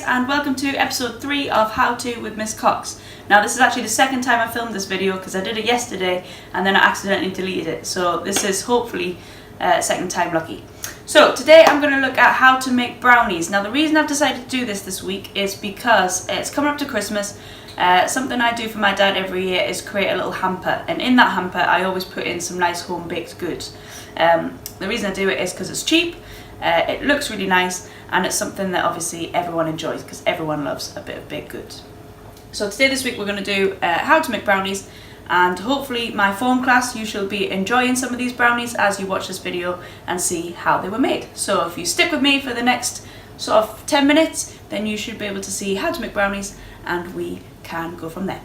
And welcome to episode 3 of How To with Miss Cox. Now this is actually the second time I filmed this video because I did it yesterday and then I accidentally deleted it. So this is hopefully second time lucky. So today I'm going to look at how to make brownies. Now the reason I've decided to do this week is because it's coming up to Christmas. Something I do for my dad every year is create a little hamper, and in that hamper I always put in some nice home baked goods. The reason I do it is because it's cheap, it looks really nice, and it's something that obviously everyone enjoys because everyone loves a bit of baked goods. So today this week we're going to do how to make brownies, and hopefully my form class you shall be enjoying some of these brownies as you watch this video and see how they were made. So if you stick with me for the next sort of 10 minutes then you should be able to see how to make brownies and we can go from there.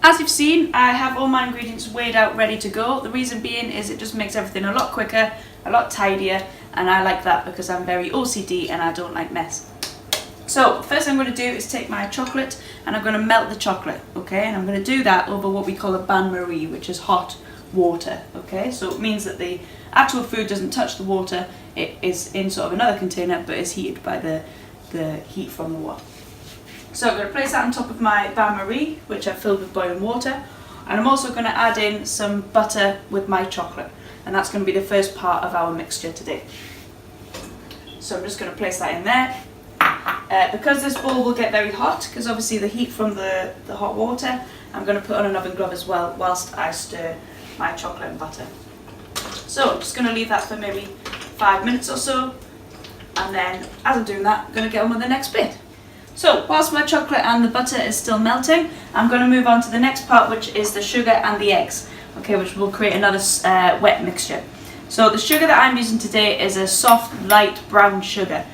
As you've seen, I have all my ingredients weighed out ready to go. The reason being is it just makes everything a lot quicker, a lot tidier, and I like that because I'm very OCD and I don't like mess. So first thing I'm going to do is take my chocolate and I'm going to melt the chocolate, okay? And I'm going to do that over what we call a bain-marie, which is hot water, okay? So it means that the actual food doesn't touch the water, it is in sort of another container but is heated by the heat from the water. So I'm going to place that on top of my bain-marie, which I've filled with boiling water, and I'm also going to add in some butter with my chocolate, and that's going to be the first part of our mixture today. So I'm just going to place that in there. Because this bowl will get very hot, because obviously the heat from the hot water, I'm going to put on an oven glove as well whilst I stir my chocolate and butter. So I'm just going to leave that for maybe 5 minutes or so, and then as I'm doing that I'm going to get on with the next bit. So whilst my chocolate and the butter is still melting, I'm going to move on to the next part, which is the sugar and the eggs, okay, which will create another wet mixture. So the sugar that I'm using today is a soft light brown sugar,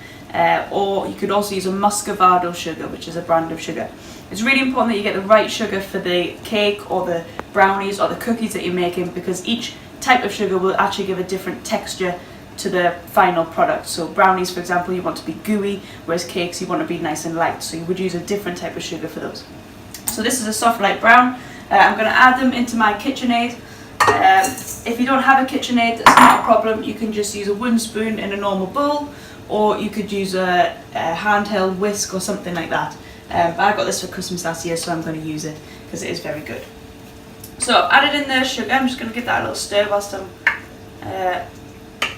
or you could also use a muscovado sugar, which is a brand of sugar. It's really important that you get the right sugar for the cake or the brownies or the cookies that you're making, because each type of sugar will actually give a different texture to the final product. So brownies, for example, you want to be gooey, whereas cakes you want to be nice and light, so you would use a different type of sugar for those. So this is a soft light brown. I'm going to add them into my KitchenAid. If you don't have a KitchenAid, that's not a problem, you can just use a wooden spoon in a normal bowl, or you could use a handheld whisk or something like that. But I got this for Christmas last year, so I'm going to use it because it is very good. So I've added in the sugar. I'm just going to give that a little stir whilst I'm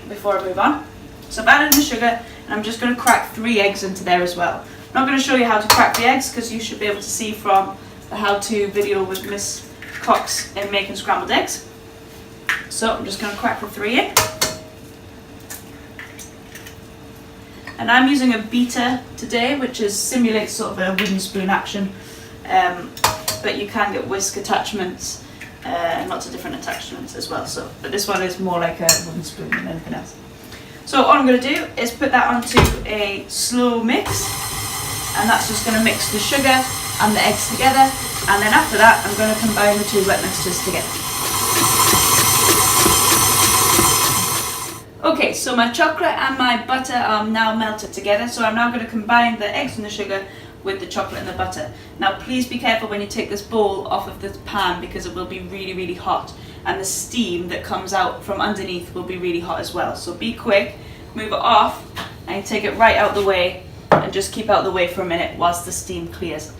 before I move on. So I've added in the sugar and I'm just going to crack 3 eggs into there as well. I'm not going to show you how to crack the eggs because you should be able to see from the how-to video with Miss Cox in making scrambled eggs. So I'm just going to crack the 3 in. And I'm using a beater today, which simulates sort of a wooden spoon action, but you can get whisk attachments and lots of different attachments as well. So, but this one is more like a wooden spoon than anything else. So all I'm going to do is put that onto a slow mix, and that's just going to mix the sugar and the eggs together, and then after that I'm going to combine the 2 wet mixtures together. Okay, so my chocolate and my butter are now melted together, so I'm now going to combine the eggs and the sugar with the chocolate and the butter. Now please be careful when you take this bowl off of the pan, because it will be really, really hot, and the steam that comes out from underneath will be really hot as well. So be quick, move it off, and take it right out the way, and just keep out the way for a minute whilst the steam clears.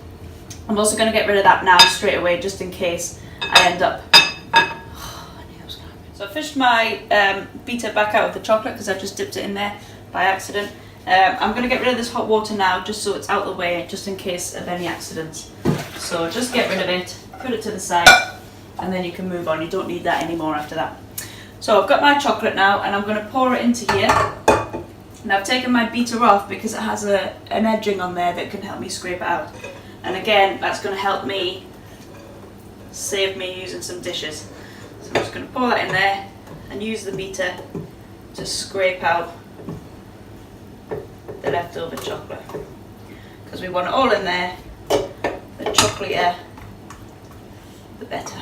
I'm also going to get rid of that now straight away, just in case I end up... So I fished my beater back out of the chocolate because I've just dipped it in there by accident. I'm going to get rid of this hot water now, just so it's out the way, just in case of any accidents. So just get rid of it, put it to the side, and then you can move on. You don't need that anymore after that. So I've got my chocolate now, and I'm going to pour it into here. And I've taken my beater off because it has an edging on there that can help me scrape it out. And again, that's going to help me save me using some dishes. So I'm just going to pour that in there and use the beater to scrape out the leftover chocolate, because we want it all in there. The chocolatier, the better.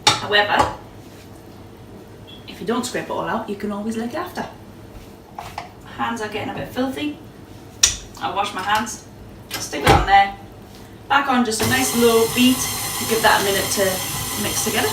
However, if you don't scrape it all out, you can always lick it after. My hands are getting a bit filthy. I'll wash my hands, stick it on there, back on just a nice low beat, and give that a minute to mix together.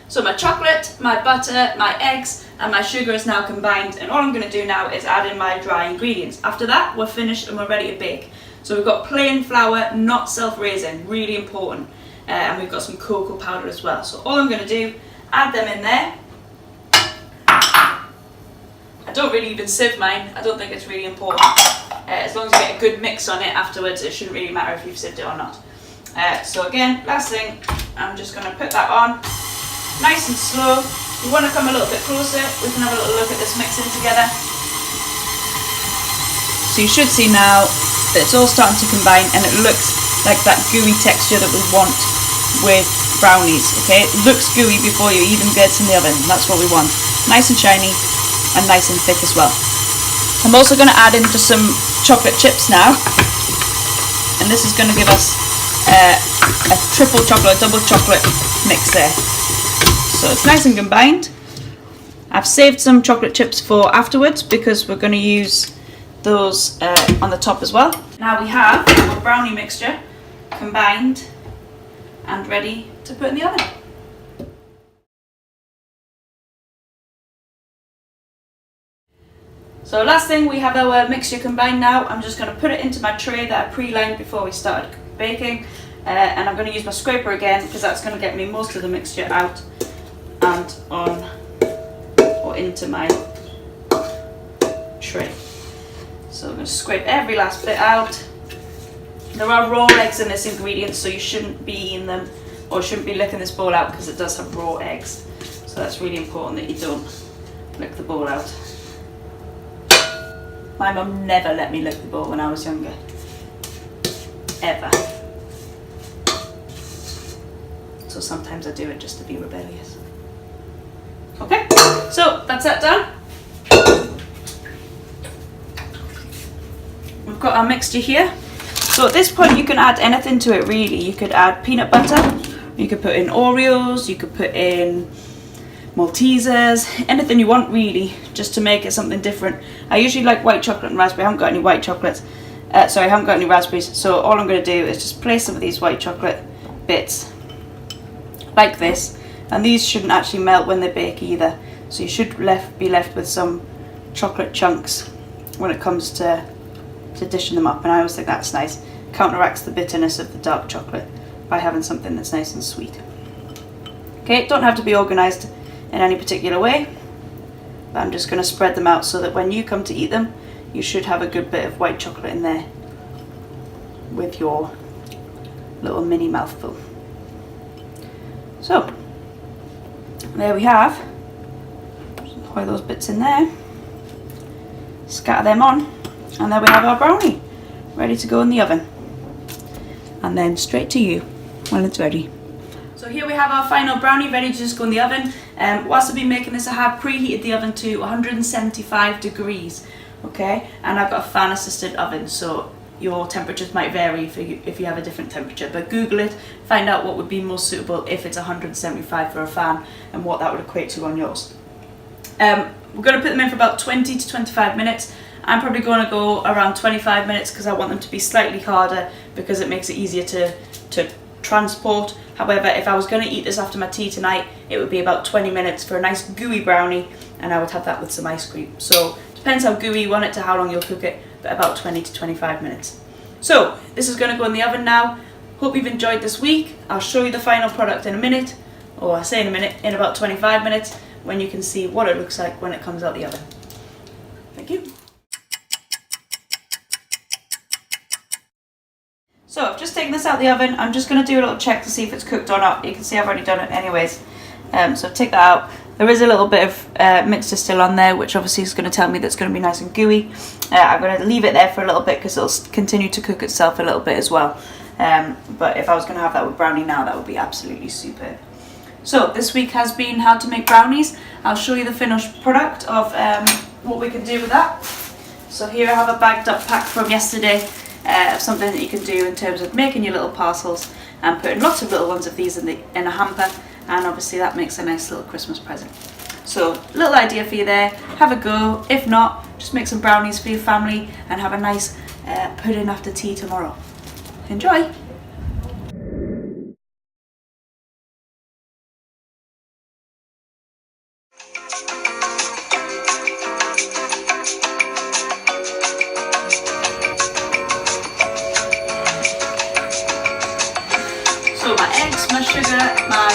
So my chocolate, my butter, my eggs and my sugar is now combined, and all I'm going to do now is add in my dry ingredients. After that, we're finished and we're ready to bake. So we've got plain flour, not self-raising, really important, and we've got some cocoa powder as well. So all I'm going to do, add them in there. I don't really even sieve mine, I don't think it's really important. As long as you get a good mix on it afterwards, it shouldn't really matter if you've sieved it or not. So again, last thing, I'm just going to put that on. Nice and slow. You want to come a little bit closer, we can have a little look at this mixing together. So you should see now that it's all starting to combine, and it looks like that gooey texture that we want with brownies, okay? It looks gooey before you even get in the oven, that's what we want. Nice and shiny and nice and thick as well. I'm also going to add in just some chocolate chips now, and this is going to give us a triple chocolate, double chocolate mix there. So it's nice and combined. I've saved some chocolate chips for afterwards because we're going to use those on the top as well. Now we have our brownie mixture combined and ready to put in the oven. So last thing, we have our mixture combined now. I'm just going to put it into my tray that I pre-lined before we started baking, and I'm going to use my scraper again because that's going to get me most of the mixture out and on or into my tray. So I'm going to scrape every last bit out. There are raw eggs in this ingredient, so you shouldn't be eating them or shouldn't be licking this bowl out because it does have raw eggs. So that's really important that you don't lick the bowl out. My mum never let me lick the bowl when I was younger. Ever. So sometimes I do it just to be rebellious. Okay, so that's that done. We've got our mixture here. So at this point you can add anything to it really. You could add peanut butter, you could put in Oreos, you could put in Maltesers, anything you want really, just to make it something different. I usually like white chocolate and raspberry. I haven't got any white chocolates. I haven't got any raspberries. So all I'm going to do is just place some of these white chocolate bits like this. And these shouldn't actually melt when they bake either. So you should be left with some chocolate chunks when it comes to dishing them up. And I always think that's nice. Counteracts the bitterness of the dark chocolate by having something that's nice and sweet. Okay, don't have to be organised in any particular way. But I'm just going to spread them out so that when you come to eat them, you should have a good bit of white chocolate in there with your little mini mouthful. So, there we have. Just pour those bits in there. Scatter them on. And there we have our brownie. Ready to go in the oven. And then straight to you when it's ready. So here we have our final brownie ready to just go in the oven. Whilst I've been making this, I have preheated the oven to 175 degrees. Okay, and I've got a fan assisted oven, so your temperatures might vary if you have a different temperature, but Google it, find out what would be most suitable if it's 175 for a fan and what that would equate to on yours. We're going to put them in for about 20 to 25 minutes. I'm probably going to go around 25 minutes because I want them to be slightly harder because it makes it easier to transport. However, if I was going to eat this after my tea tonight, it would be about 20 minutes for a nice gooey brownie, and I would have that with some ice cream. So depends how gooey you want it to how long you'll cook it, but about 20 to 25 minutes. So this is going to go in the oven now. Hope you've enjoyed this week. I'll show you the final product in a minute, or I say in a minute, in about 25 minutes, when you can see what it looks like when it comes out the oven. Thank you. So I've just taken this out of the oven. I'm just going to do a little check to see if it's cooked or not. You can see I've already done it anyways. So take that out. There is a little bit of mixture still on there, which obviously is going to tell me that it's going to be nice and gooey. I'm going to leave it there for a little bit because it'll continue to cook itself a little bit as well. But if I was going to have that with brownie now, that would be absolutely superb. So this week has been how to make brownies. I'll show you the finished product of what we can do with that. So here I have a bagged up pack from yesterday. Something that you can do in terms of making your little parcels and putting lots of little ones of these in a hamper, and obviously that makes a nice little Christmas present. So little idea for you there, have a go. If not, just make some brownies for your family and have a nice pudding after tea tomorrow. Enjoy! So my eggs, my sugar, my